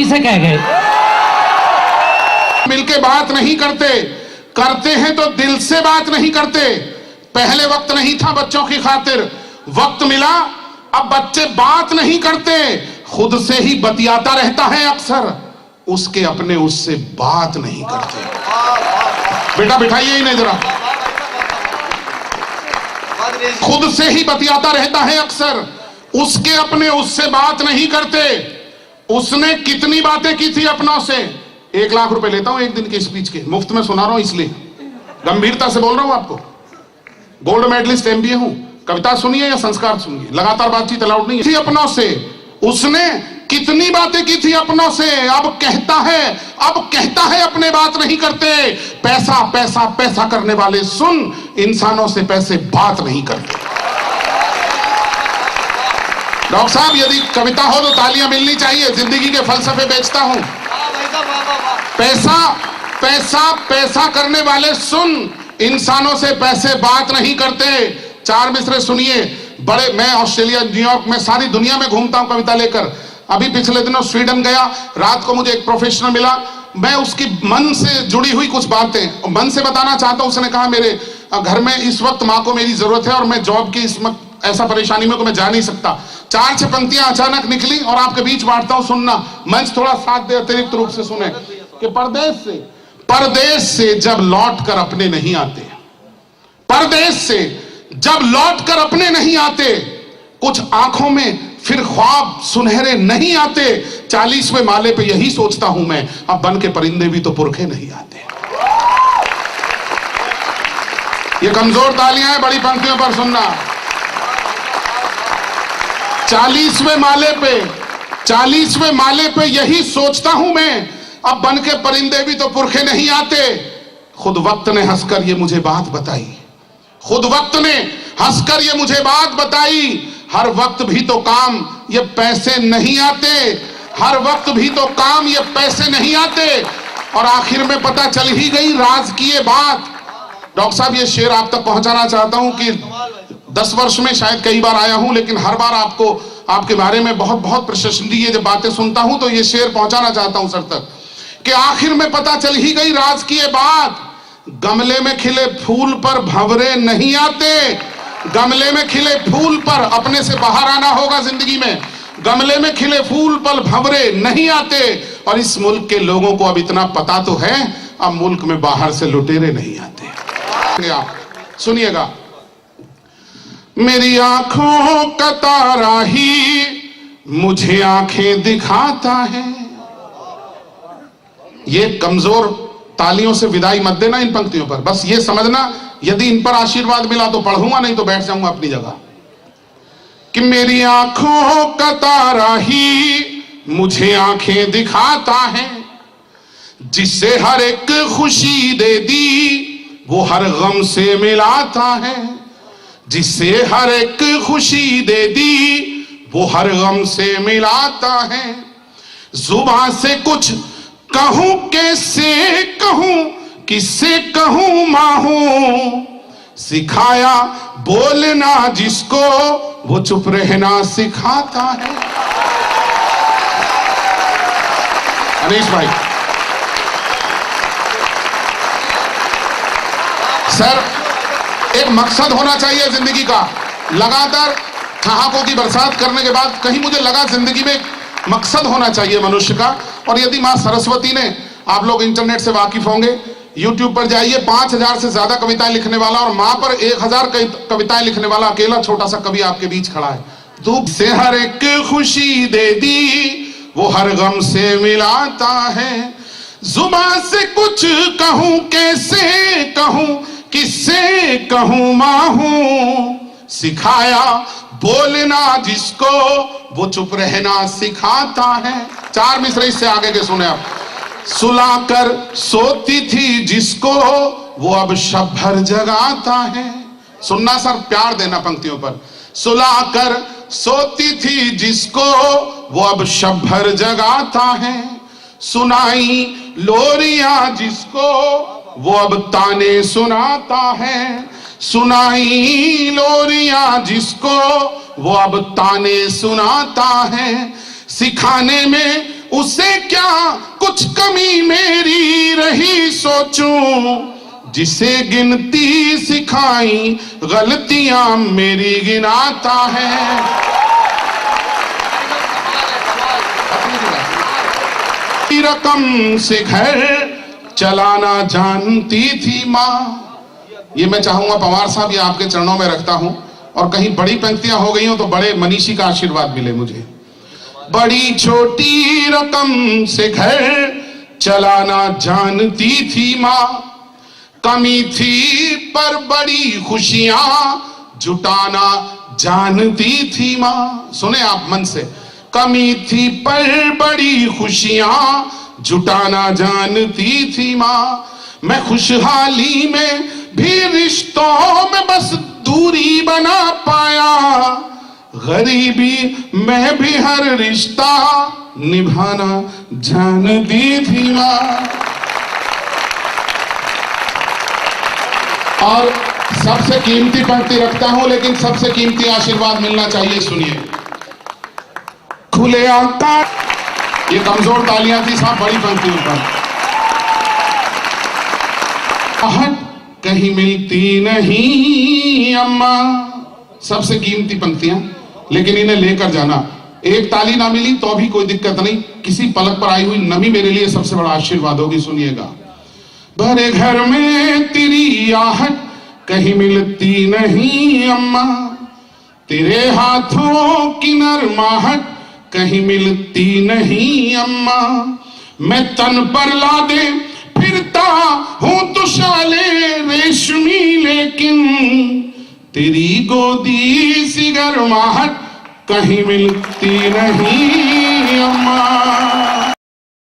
से कह गए। मिलके बात नहीं करते, करते हैं तो दिल से बात नहीं करते। पहले वक्त नहीं था बच्चों की खातिर, वक्त मिला, अब बच्चे बात नहीं करते, खुद से ही बतियाता रहता है अक्सर, उसके अपने उससे बात नहीं करते। बेटा बिठाइए ही नहीं जरा, खुद से ही बतियाता रहता है अक्सर, उसके अपने उससे बात नहीं करते। उसने कितनी बातें की थी अपनों से। 1 लाख रुपए लेता हूं एक दिन के स्पीच के, मुफ्त में सुना रहा हूं, इसलिए गंभीरता से बोल रहा हूं आपको। गोल्ड मेडलिस्ट एमबीए हूं। कविता सुनिए या संस्कार सुनिए, लगातार बातचीत अलाउड नहीं है। अपनों से उसने कितनी बातें की थी अपनों से, अब कहता है अपने बात नहीं करते। पैसा पैसा पैसा करने वाले सुन, इंसानों से पैसे बात नहीं करते। डॉक्टर साहब यदि कविता हो तो तालियां मिलनी चाहिए, जिंदगी के फलसफे बेचता हूं। पैसा पैसा पैसा करने वाले सुन, इंसानों से पैसे बात नहीं करते। 4 मिसरे सुनिए। बड़े, मैं ऑस्ट्रेलिया, न्यूयॉर्क में, सारी दुनिया में घूमता हूं कविता लेकर। अभी पिछले दिनों स्वीडन गया, रात को मुझे एक प्रोफेशनल मिला, मैं उसकी मन से जुड़ी हुई कुछ बातें मन से बताना चाहता हूं। उसने कहा मेरे घर में इस वक्त माँ को मेरी जरूरत है और मैं जॉब की इस वक्त ऐसा परेशानी में को मैं जा नहीं सकता। 4-6 पंक्तियां अचानक निकली और आपके बीच बांटता हूं, सुनना, मंच थोड़ा साथ दे, अतिरिक्त रूप से सुने कि परदेश से जब लौट कर अपने नहीं आते, परदेश से जब लौट कर अपने नहीं आते, कुछ आंखों में फिर ख्वाब सुनहरे नहीं आते। 40वें माले पे यही सोचता हूं मैं, अब बन के परिंदे भी तो पुरखे नहीं आते। ये कमजोर तालियां हैं, बड़ी पंक्तियों पर सुनना। 40वें माले पे यही सोचता हूं मैं, अब बन के परिंदे भी तो पुरखे नहीं आते। खुद वक्त ने हंसकर ये मुझे बात बताई, खुद वक्त ने हंसकर ये मुझे बात बताई। हर वक्त भी तो काम ये पैसे नहीं आते, हर वक्त भी तो काम ये पैसे नहीं आते। और आखिर में पता चल ही गई राज की ये बात। डॉक्टर साहब ये शेर आप तक पहुंचाना चाहता हूं कि 10 वर्ष में शायद कई बार आया हूं, लेकिन हर बार आपको आपके बारे में बहुत बहुत प्रशंसनीय जब बातें सुनता हूं तो ये शेर पहुंचाना चाहता हूं सर तक कि आखिर में पता चल ही गई राज की ये बात। गमले में खिले फूल पर भंवरे नहीं आते, गमले में खिले फूल पर, अपने से बाहर आना होगा जिंदगी में। गमले में खिले फूल पर भंवरे नहीं आते। और इस मुल्क के लोगों को अब इतना पता तो है, अब मुल्क में बाहर से लुटेरे नहीं आते। आप सुनिएगा, मेरी आंखों का तारा ही मुझे आंखें दिखाता है। ये कमजोर तालियों से विदाई मत देना इन पंक्तियों पर, बस ये समझना यदि इन पर आशीर्वाद मिला तो पढ़ूंगा, नहीं तो बैठ जाऊंगा अपनी जगह। कि मेरी आंखों का तारा ही मुझे आंखें दिखाता है, जिससे हर एक खुशी दे दी वो हर गम से मिलाता है, जिससे हर एक खुशी दे दी वो हर गम से मिलाता है। जुबान से कुछ कहूं कैसे कहूं, किससे कहूं माहूं, सिखाया बोलना जिसको वो चुप रहना सिखाता है। अनीश भाई, सर एक मकसद होना चाहिए जिंदगी का। लगातार ठहाकों की बरसात करने के बाद कहीं मुझे लगा जिंदगी में एक मकसद होना चाहिए मनुष्य का। और यदि मां सरस्वती ने, आप लोग इंटरनेट से वाकिफ होंगे, यूट्यूब पर जाइए, 5000 से ज्यादा कविताएं लिखने वाला और मां पर 1000 कविताएं लिखने वाला अकेला छोटा सा कवि आपके बीच खड़ा है। धूप से हर एक खुशी दे दी वो हर गम से मिलाता है। जुबान से कुछ कहूं कैसे कहूं, किससे कहूं माहूं, सिखाया बोलना जिसको वो चुप रहना सिखाता है। 4 मिसरे इससे आगे के सुने आप। सुलाकर सोती थी जिसको वो अब शब भर जगाता है। सुनना सर, प्यार देना पंक्तियों पर। सुलाकर सोती थी जिसको वो अब शब भर जगाता है, सुनाई लोरियां जिसको वो अब ताने सुनाता है, सुनाई लोरियां जिसको वो अब ताने सुनाता है। सिखाने में उसे क्या कुछ कमी मेरी रही सोचूं, जिसे गिनती सिखाई गलतियां मेरी गिनाता है। रकम से घर चलाना जानती थी माँ। ये मैं चाहूंगा पवार साहब, ये आपके चरणों में रखता हूं, और कहीं बड़ी पंक्तियां हो गई हो तो बड़े मनीषी का आशीर्वाद मिले मुझे। बड़ी छोटी रकम से घर चलाना जानती थी माँ, कमी थी पर बड़ी खुशियां जुटाना जानती थी माँ। सुने आप मन से, कमी थी पर बड़ी खुशियां जुटाना जानती थी माँ। मैं खुशहाली में भी रिश्तों में बस दूरी बना पाया, गरीबी में भी हर रिश्ता निभाना जानती थी माँ। और सबसे कीमती पंक्ति रखता हूं, लेकिन सबसे कीमती आशीर्वाद मिलना चाहिए। सुनिए, खुले आकाश, ये कमजोर तालियां थी साहब, बड़ी पंक्ति ऊपर। आहट कहीं मिलती नहीं अम्मा, सबसे कीमती पंक्तियां, लेकिन इन्हें लेकर जाना। एक ताली ना मिली तो भी कोई दिक्कत नहीं, किसी पलक पर आई हुई नमी मेरे लिए सबसे बड़ा आशीर्वाद होगी। सुनिएगा, भरे घर में तेरी आहट कहीं मिलती नहीं अम्मा, तेरे हाथों की नरमाहट कहीं मिलती नहीं अम्मा। मैं तन पर लादे फिरता हूं तुशाले रेशमी, लेकिन तेरी गोदी सी गरमाहट कहीं मिलती नहीं अम्मा।